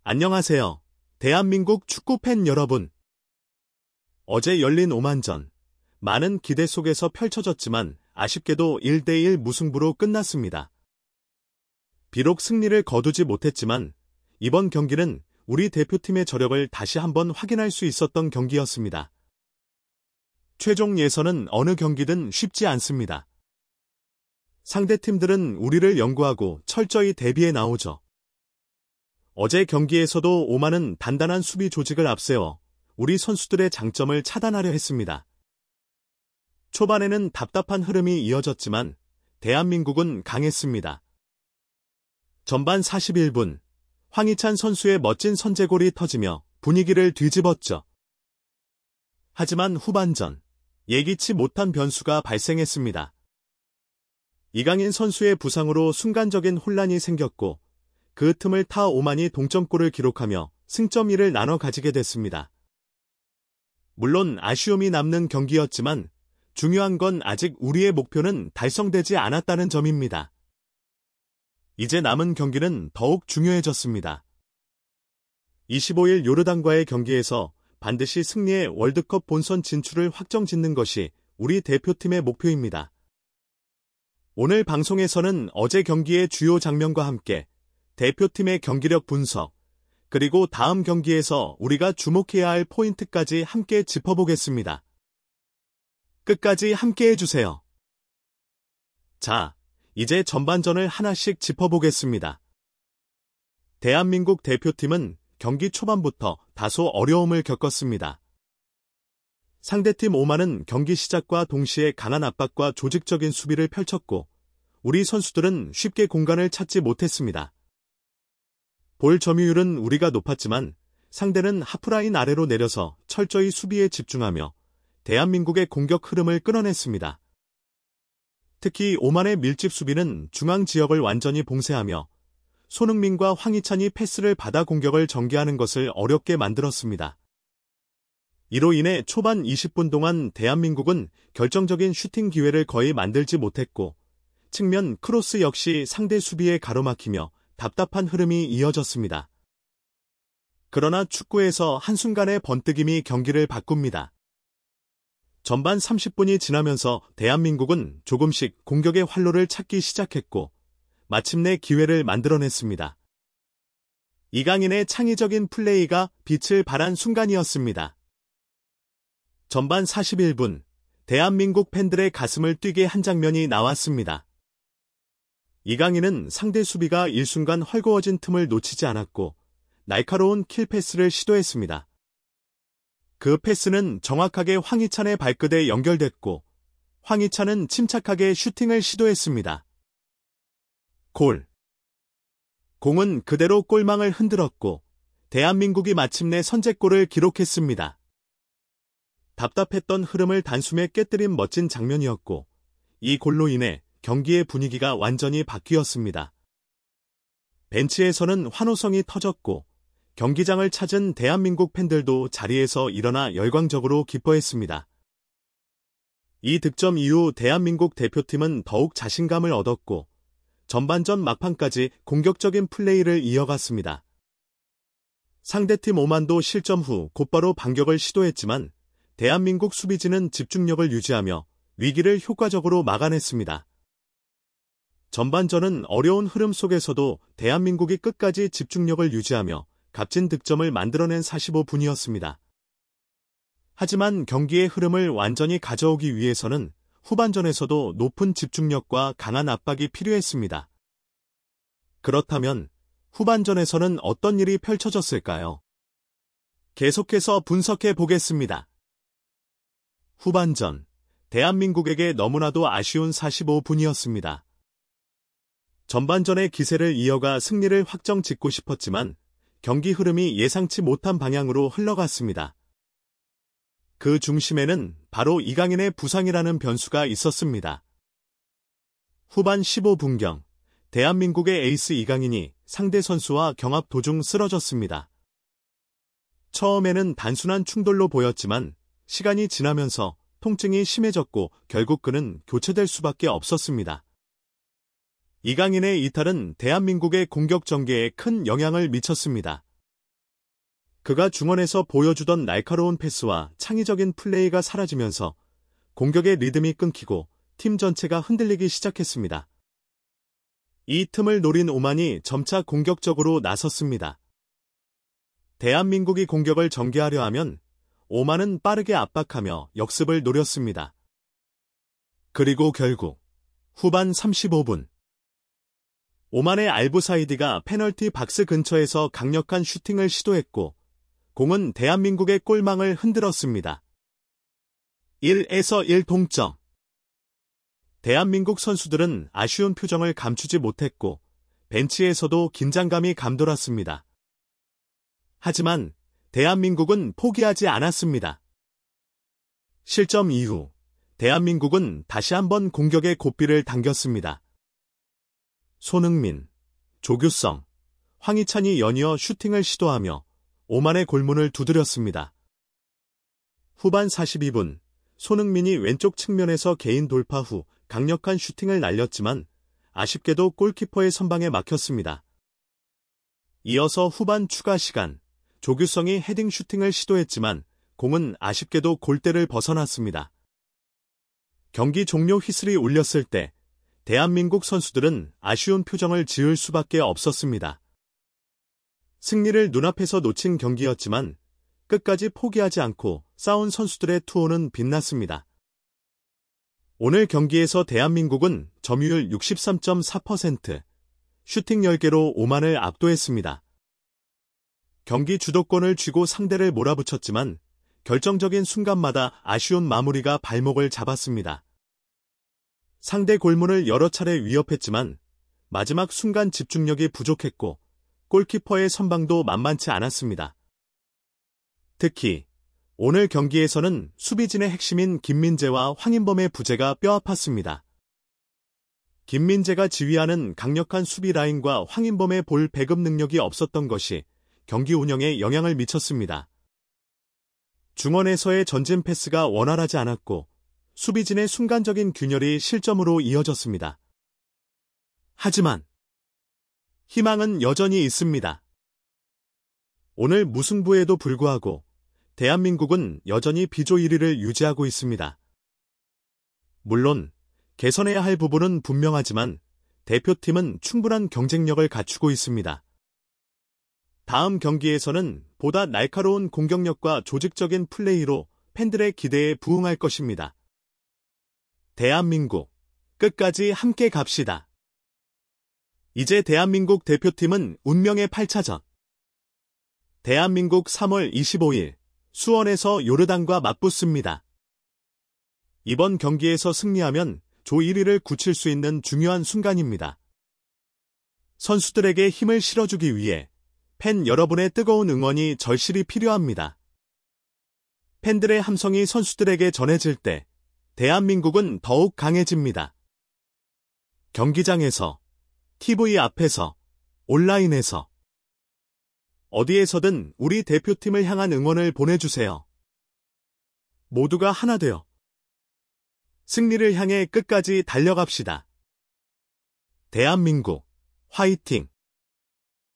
안녕하세요. 대한민국 축구팬 여러분. 어제 열린 오만전. 많은 기대 속에서 펼쳐졌지만 아쉽게도 1대1 무승부로 끝났습니다. 비록 승리를 거두지 못했지만 이번 경기는 우리 대표팀의 저력을 다시 한번 확인할 수 있었던 경기였습니다. 최종 예선은 어느 경기든 쉽지 않습니다. 상대팀들은 우리를 연구하고 철저히 대비해 나오죠. 어제 경기에서도 오만은 단단한 수비 조직을 앞세워 우리 선수들의 장점을 차단하려 했습니다. 초반에는 답답한 흐름이 이어졌지만 대한민국은 강했습니다. 전반 41분, 황희찬 선수의 멋진 선제골이 터지며 분위기를 뒤집었죠. 하지만 후반전, 예기치 못한 변수가 발생했습니다. 이강인 선수의 부상으로 순간적인 혼란이 생겼고 그 틈을 타 오만이 동점골을 기록하며 승점 1을 나눠 가지게 됐습니다. 물론 아쉬움이 남는 경기였지만 중요한 건 아직 우리의 목표는 달성되지 않았다는 점입니다. 이제 남은 경기는 더욱 중요해졌습니다. 25일 요르단과의 경기에서 반드시 승리해 월드컵 본선 진출을 확정짓는 것이 우리 대표팀의 목표입니다. 오늘 방송에서는 어제 경기의 주요 장면과 함께 대표팀의 경기력 분석, 그리고 다음 경기에서 우리가 주목해야 할 포인트까지 함께 짚어보겠습니다. 끝까지 함께 해주세요. 자, 이제 전반전을 하나씩 짚어보겠습니다. 대한민국 대표팀은 경기 초반부터 다소 어려움을 겪었습니다. 상대팀 오만은 경기 시작과 동시에 강한 압박과 조직적인 수비를 펼쳤고 우리 선수들은 쉽게 공간을 찾지 못했습니다. 볼 점유율은 우리가 높았지만 상대는 하프라인 아래로 내려서 철저히 수비에 집중하며 대한민국의 공격 흐름을 끊어냈습니다. 특히 오만의 밀집 수비는 중앙 지역을 완전히 봉쇄하며 손흥민과 황희찬이 패스를 받아 공격을 전개하는 것을 어렵게 만들었습니다. 이로 인해 초반 20분 동안 대한민국은 결정적인 슈팅 기회를 거의 만들지 못했고 측면 크로스 역시 상대 수비에 가로막히며 답답한 흐름이 이어졌습니다. 그러나 축구에서 한순간의 번뜩임이 경기를 바꿉니다. 전반 30분이 지나면서 대한민국은 조금씩 공격의 활로를 찾기 시작했고 마침내 기회를 만들어냈습니다. 이강인의 창의적인 플레이가 빛을 발한 순간이었습니다. 전반 41분, 대한민국 팬들의 가슴을 뛰게 한 장면이 나왔습니다. 이강인은 상대 수비가 일순간 헐거워진 틈을 놓치지 않았고 날카로운 킬패스를 시도했습니다. 그 패스는 정확하게 황희찬의 발끝에 연결됐고 황희찬은 침착하게 슈팅을 시도했습니다. 골. 공은 그대로 골망을 흔들었고 대한민국이 마침내 선제골을 기록했습니다. 답답했던 흐름을 단숨에 깨뜨린 멋진 장면이었고 이 골로 인해 경기의 분위기가 완전히 바뀌었습니다. 벤치에서는 환호성이 터졌고 경기장을 찾은 대한민국 팬들도 자리에서 일어나 열광적으로 기뻐했습니다. 이 득점 이후 대한민국 대표팀은 더욱 자신감을 얻었고 전반전 막판까지 공격적인 플레이를 이어갔습니다. 상대팀 오만도 실점 후 곧바로 반격을 시도했지만 대한민국 수비진은 집중력을 유지하며 위기를 효과적으로 막아냈습니다. 전반전은 어려운 흐름 속에서도 대한민국이 끝까지 집중력을 유지하며 값진 득점을 만들어낸 45분이었습니다. 하지만 경기의 흐름을 완전히 가져오기 위해서는 후반전에서도 높은 집중력과 강한 압박이 필요했습니다. 그렇다면 후반전에서는 어떤 일이 펼쳐졌을까요? 계속해서 분석해 보겠습니다. 후반전, 대한민국에게 너무나도 아쉬운 45분이었습니다. 전반전의 기세를 이어가 승리를 확정 짓고 싶었지만 경기 흐름이 예상치 못한 방향으로 흘러갔습니다. 그 중심에는 바로 이강인의 부상이라는 변수가 있었습니다. 후반 15분경, 대한민국의 에이스 이강인이 상대 선수와 경합 도중 쓰러졌습니다. 처음에는 단순한 충돌로 보였지만 시간이 지나면서 통증이 심해졌고 결국 그는 교체될 수밖에 없었습니다. 이강인의 이탈은 대한민국의 공격 전개에 큰 영향을 미쳤습니다. 그가 중원에서 보여주던 날카로운 패스와 창의적인 플레이가 사라지면서 공격의 리듬이 끊기고 팀 전체가 흔들리기 시작했습니다. 이 틈을 노린 오만이 점차 공격적으로 나섰습니다. 대한민국이 공격을 전개하려 하면 오만은 빠르게 압박하며 역습을 노렸습니다. 그리고 결국 후반 35분 오만의 알부사이디가 페널티 박스 근처에서 강력한 슈팅을 시도했고 공은 대한민국의 골망을 흔들었습니다. 1-1 동점. 대한민국 선수들은 아쉬운 표정을 감추지 못했고 벤치에서도 긴장감이 감돌았습니다. 하지만 대한민국은 포기하지 않았습니다. 실점 이후 대한민국은 다시 한번 공격의 고삐를 당겼습니다. 손흥민, 조규성, 황희찬이 연이어 슈팅을 시도하며 오만의 골문을 두드렸습니다. 후반 42분, 손흥민이 왼쪽 측면에서 개인 돌파 후 강력한 슈팅을 날렸지만 아쉽게도 골키퍼의 선방에 막혔습니다. 이어서 후반 추가 시간, 조규성이 헤딩 슈팅을 시도했지만 공은 아쉽게도 골대를 벗어났습니다. 경기 종료 휘슬이 울렸을 때 대한민국 선수들은 아쉬운 표정을 지을 수밖에 없었습니다. 승리를 눈앞에서 놓친 경기였지만 끝까지 포기하지 않고 싸운 선수들의 투혼은 빛났습니다. 오늘 경기에서 대한민국은 점유율 63.4%, 슈팅 10개로 오만을 압도했습니다. 경기 주도권을 쥐고 상대를 몰아붙였지만 결정적인 순간마다 아쉬운 마무리가 발목을 잡았습니다. 상대 골문을 여러 차례 위협했지만 마지막 순간 집중력이 부족했고 골키퍼의 선방도 만만치 않았습니다. 특히 오늘 경기에서는 수비진의 핵심인 김민재와 황인범의 부재가 뼈아팠습니다. 김민재가 지휘하는 강력한 수비 라인과 황인범의 볼 배급 능력이 없었던 것이 경기 운영에 영향을 미쳤습니다. 중원에서의 전진 패스가 원활하지 않았고 수비진의 순간적인 균열이 실점으로 이어졌습니다. 하지만 희망은 여전히 있습니다. 오늘 무승부에도 불구하고 대한민국은 여전히 비조 1위를 유지하고 있습니다. 물론 개선해야 할 부분은 분명하지만 대표팀은 충분한 경쟁력을 갖추고 있습니다. 다음 경기에서는 보다 날카로운 공격력과 조직적인 플레이로 팬들의 기대에 부응할 것입니다. 대한민국, 끝까지 함께 갑시다. 이제 대한민국 대표팀은 운명의 8차전. 대한민국 3월 25일 수원에서 요르단과 맞붙습니다. 이번 경기에서 승리하면 조 1위를 굳힐 수 있는 중요한 순간입니다. 선수들에게 힘을 실어주기 위해 팬 여러분의 뜨거운 응원이 절실히 필요합니다. 팬들의 함성이 선수들에게 전해질 때 대한민국은 더욱 강해집니다. 경기장에서, TV 앞에서, 온라인에서 어디에서든 우리 대표팀을 향한 응원을 보내주세요. 모두가 하나 되어 승리를 향해 끝까지 달려갑시다. 대한민국, 화이팅!